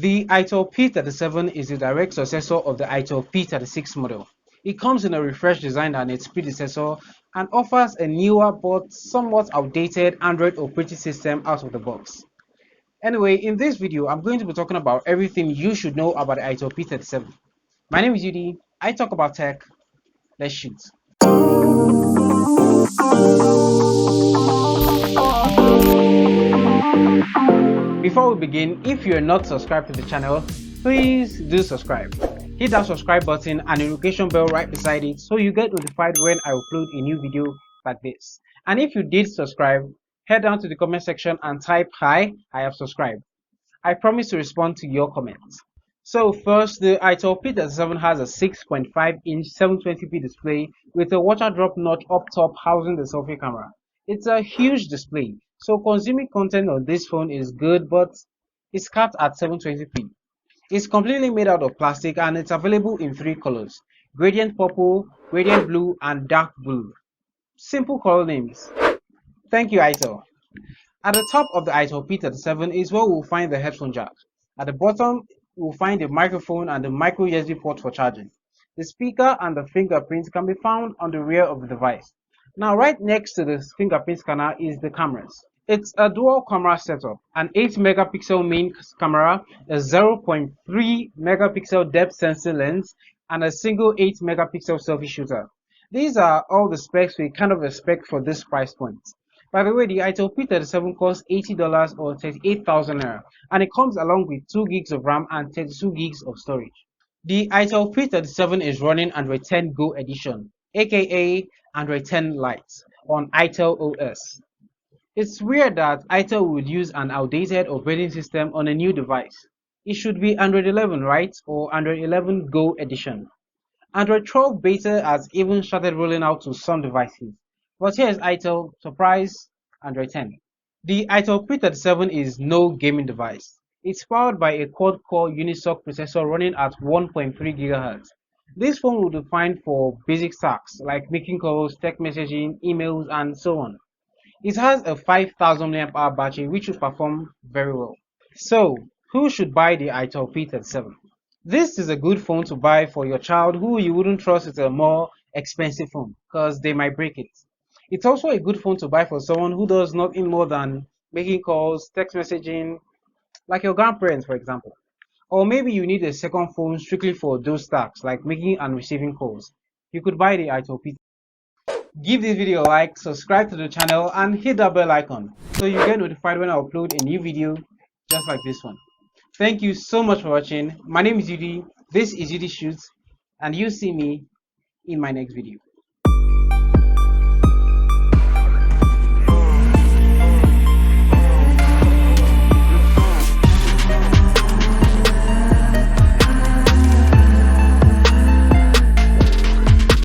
The iTel P37 is the direct successor of the iTel P36 model. It comes in a refreshed design than its predecessor and offers a newer but somewhat outdated Android operating system out of the box. Anyway, in this video, I'm going to be talking about everything you should know about the iTel P37. My name is Yudi. I talk about tech. Let's shoot. Before we begin, if you're not subscribed to the channel, please do subscribe. Hit that subscribe button and the notification bell right beside it so you get notified when I upload a new video like this. And if you did subscribe, head down to the comment section and type "Hi, I have subscribed." I promise to respond to your comments. So first, the iTel P37 has a 6.5-inch 720p display with a water drop notch up top housing the selfie camera. It's a huge display, so consuming content on this phone is good, but it's capped at 720p. It's completely made out of plastic and it's available in 3 colors: gradient purple, gradient blue, and dark blue. Simple color names. Thank you, iTel. At the top of the iTel P37 is where we'll find the headphone jack. At the bottom, we'll find the microphone and the micro USB port for charging. The speaker and the fingerprint can be found on the rear of the device. Now, right next to the fingerprint scanner is the cameras. It's a dual camera setup, an 8 megapixel main camera, a 0.3 megapixel depth sensing lens, and a single 8 megapixel selfie shooter. These are all the specs we kind of expect for this price point. By the way, the iTel P37 costs $80 or 38,000 naira, and it comes along with 2 gigs of RAM and 32 gigs of storage. The iTel P37 is running Android 10 Go edition, aka Android 10 Lite, on iTel OS. It's weird that iTel would use an outdated operating system on a new device. It should be Android 11, right? Or Android 11 Go edition. Android 12 beta has even started rolling out to some devices. But here's iTel, surprise, Android 10. The iTel P37 is no gaming device. It's powered by a quad-core Unisoc processor running at 1.3 GHz. This phone will be fine for basic tasks like making calls, text messaging, emails, and so on. It has a 5000 mAh battery which will perform very well. So, who should buy the iTel P37? This is a good phone to buy for your child who you wouldn't trust with a more expensive phone because they might break it. It's also a good phone to buy for someone who does nothing more than making calls, text messaging, like your grandparents, for example. Or maybe you need a second phone strictly for those tasks, like making and receiving calls. You could buy the iTel P. Give this video a like, subscribe to the channel, and hit that bell icon so you get notified when I upload a new video just like this one. Thank you so much for watching. My name is Yudi. This is Yudi Shoots, and you'll see me in my next video.